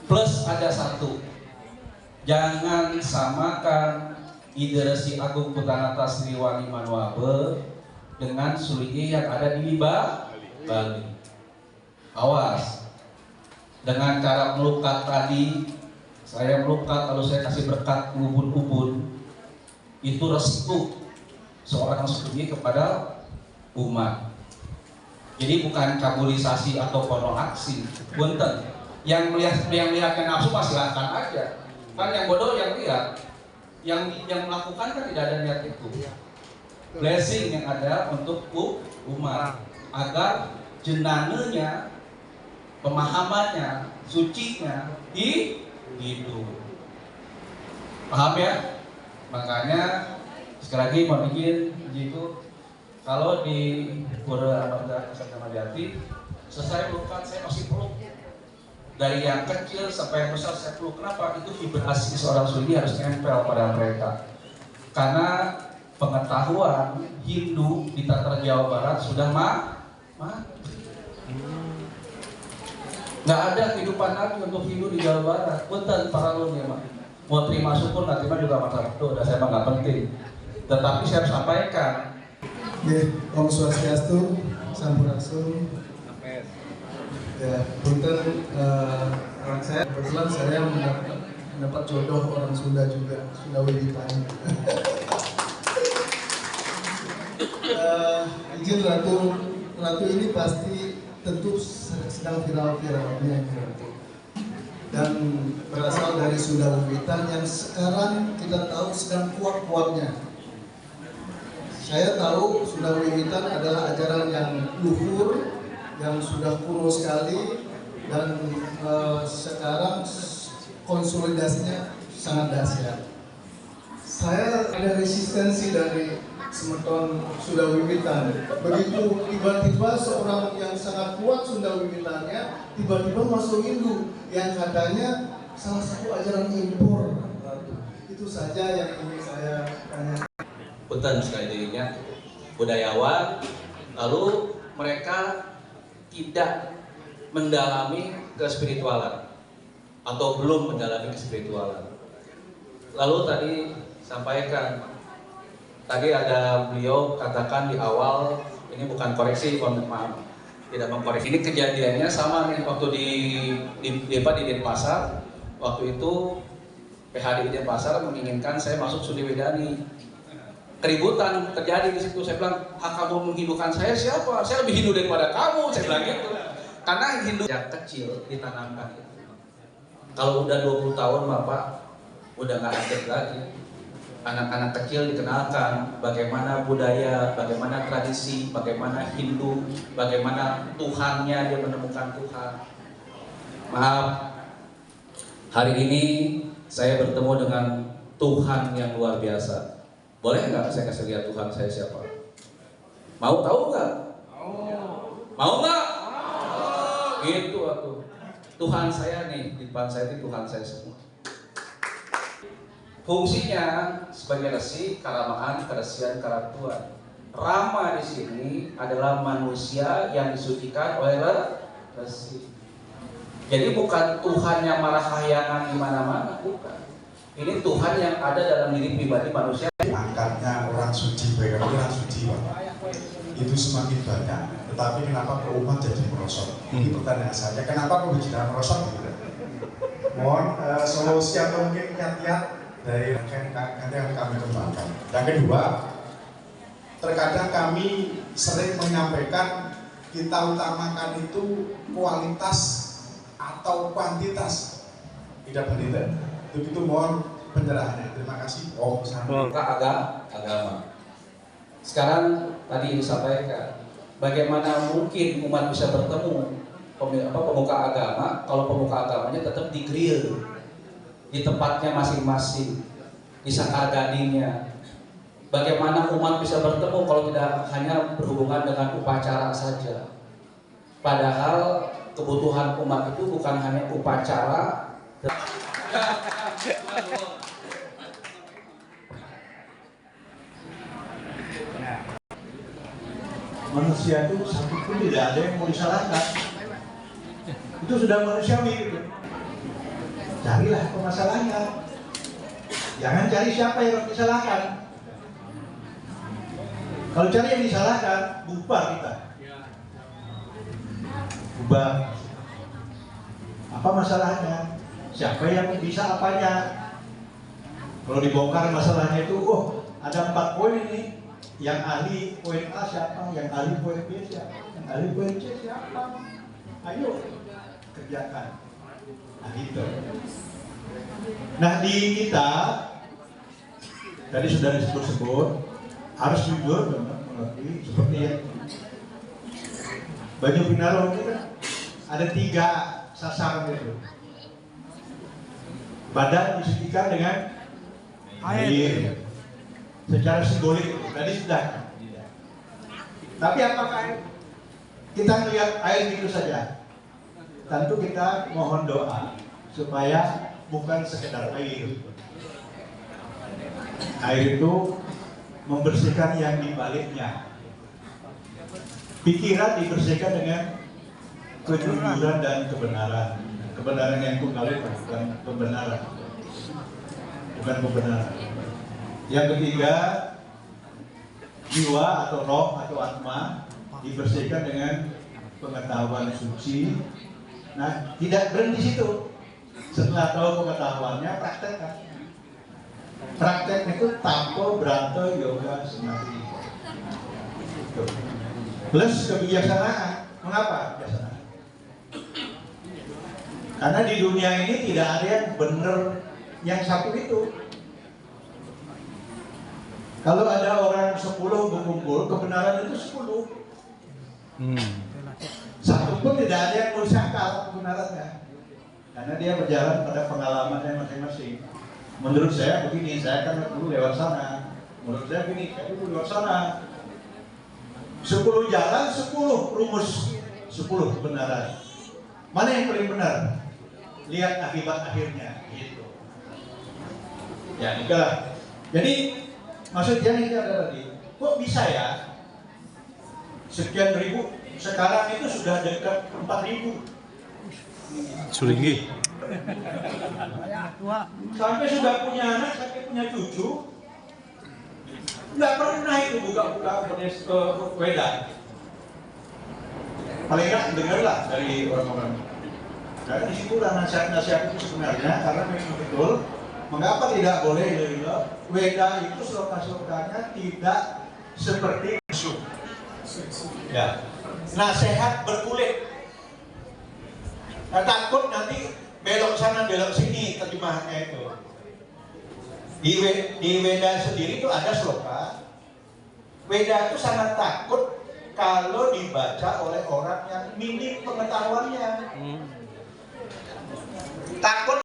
Plus ada satu, jangan samakan ide Resi Agung Putanata Sriwani Manuabe dengan Suli yang ada di Bali. Awas, dengan cara melukat tadi, saya melukat lalu saya kasih berkat ubun-ubun, itu restu seorang Suli kepada umat. Jadi bukan kabulisasi atau aksi, punten. Yang melihatnya nafsu pasti silahkan aja. Kan yang bodoh yang lihat, yang melakukan kan tidak ada niat itu. Blessing yang ada untuk umat agar jenananya, pemahamannya, sucinya hidup. Paham ya? Makanya sekali lagi mohon izin itu kalau di Pura Amarga Kesana Jati selesai pelukan saya masih peluk. Dari yang kecil sampai yang besar saya peluk. Kenapa? Itu vibrasi seorang Suli harus nempel pada mereka. Karena pengetahuan Hindu di tata Jawa Barat sudah mati. Nggak ada kehidupan lagi untuk Hindu di Jawa Barat. Punten para lun ya mak. Mau terima syukur nggak terima juga masalah itu. Udah saya mah nggak penting. Tetapi saya harus sampaikan. Om Swastiastu, Sampurasun. Ya, punten saya kebetulan saya mendapat jodoh orang Sunda juga, Sunda Widitan. Izin Ratu ini pasti tentu sedang viral-viralnya Ratu. Dan berasal dari Sunda Widitan yang sekarang kita tahu sedang kuat-kuatnya. Saya tahu Sunda Wiwitan adalah ajaran yang luhur, yang sudah kuno sekali, dan sekarang konsolidasinya sangat dahsyat. Saya ada resistensi dari Semeton Sunda Wiwitan. Begitu tiba-tiba seorang yang sangat kuat Sunda Wiwitannya tiba-tiba masuk Hindu yang katanya salah satu ajaran impor. Itu saja yang ingin saya tanya. Punten sekali dirinya budayawan, lalu mereka tidak mendalami kespiritualan atau belum mendalami kespiritualan. Lalu tadi sampaikan, tadi ada beliau katakan di awal, ini bukan koreksi, maaf, tidak mengkoreksi. Ini kejadiannya sama nih waktu di Denpasar. Waktu itu PHD di Denpasar menginginkan saya masuk Sunda Widani. Keributan terjadi di situ. Saya bilang, hak kamu menghindukan saya siapa? Saya lebih Hindu daripada kamu. Saya bilang gitu. Karena Hindu yang kecil ditanamkan itu. Kalau udah 20 tahun Bapak udah nggak aktif lagi. Anak-anak kecil dikenalkan bagaimana budaya, bagaimana tradisi, bagaimana Hindu, bagaimana Tuhannya, dia menemukan Tuhan. Maaf, hari ini saya bertemu dengan Tuhan yang luar biasa. Boleh nggak saya kasih lihat Tuhan saya siapa? Mau tahu nggak? Mau nggak? Gitu atuh. Tuhan saya nih, di depan saya itu Tuhan saya semua. Fungsinya sebagai resi, karamaan, keresian, karatuan. Rama di sini adalah manusia yang disucikan oleh resi. Jadi bukan Tuhan yang marah kahyangan di mana-mana, bukan. Ini Tuhan yang ada dalam diri pribadi manusia. Angkatnya orang suci, baik orang suci Bapak, itu semakin banyak. Tetapi kenapa ke umat jadi merosot? Ini pertanyaan saya. Kenapa kok bicara merosot? Mohon solusi atau mungkin kiat-kiat dari nanti yang kami kembangkan. Yang kedua, terkadang kami sering menyampaikan kita utamakan itu kualitas atau kuantitas, tidak benar. Begitu mohon pencerahannya. Terima kasih. Agama. Sekarang tadi disampaikan, bagaimana mungkin umat bisa bertemu pemuka agama kalau pemuka agamanya tetap di-grill di tempatnya masing-masing, di sakargadinya. Bagaimana umat bisa bertemu kalau tidak hanya berhubungan dengan upacara saja? Padahal kebutuhan umat itu bukan hanya upacara. Manusia itu satu pun tidak ada yang mau disalahkan. Itu sudah manusiawi. carilah permasalahannya. Jangan cari siapa yang disalahkan. Kalau cari yang disalahkan, bubar kita. Bubar. Apa masalahnya? Siapa yang bisa apanya? Kalau dibongkar masalahnya itu, oh ada 4 poin ini. Yang ahli poin A siapa? Yang ahli poin B siapa? Yang ahli poin C siapa? Ayo kerjakan. Nah gitu. Nah di kita tadi sudah disebut-sebut harus jujur mengerti seperti yang Banyu Pinaro itu kan ada 3 sasaran itu. Badan disucikan dengan air. Secara simbolik tadi sudah. Tapi apakah kita melihat air gitu saja? Tentu kita mohon doa supaya bukan sekedar air. Air itu membersihkan yang di baliknya. Pikiran dibersihkan dengan kejujuran dan kebenaran. Kebenaran yang tunggal itu bukan pembenaran. Bukan pembenaran. Yang ketiga, jiwa atau roh atau atma dibersihkan dengan pengetahuan suci. Nah, tidak berhenti di situ. Setelah tahu pengetahuannya, praktekkan. Praktek itu tapo, branto, yoga, samadhi. Plus kebijaksanaan. Mengapa kebijaksanaan? Karena di dunia ini tidak ada yang benar yang satu itu. Kalau ada orang 10 berkumpul, kebenaran itu 10. Satu pun tidak ada yang bersangkal kebenarannya. Karena dia berjalan pada pengalamannya masing-masing. Menurut saya begini, saya kan dulu lewat sana. Menurut saya begini, saya dulu lewat sana. 10 jalan, 10 rumus, 10 kebenaran. Mana yang paling benar? Lihat akibat akhirnya, gitu. Ya, itulah. Jadi maksudnya ini ada tadi, kok bisa ya sekian ribu, sekarang itu sudah dekat 4.000. Sulingi. Sampai sudah punya anak, sampai punya cucu, nggak pernah itu buka-buka Weda. Paling nggak dengarlah dari orang-orang. Karena di situ nasihat-nasihat itu sebenarnya karena memang betul. Mengapa tidak boleh Weda itu sloka-slokanya tidak seperti musuh. Ya. Nasihat berkulit. Nah, takut nanti belok sana belok sini terjemahannya itu. Di Weda sendiri itu ada sloka. Weda itu sangat takut kalau dibaca oleh orang yang minim pengetahuannya. Takut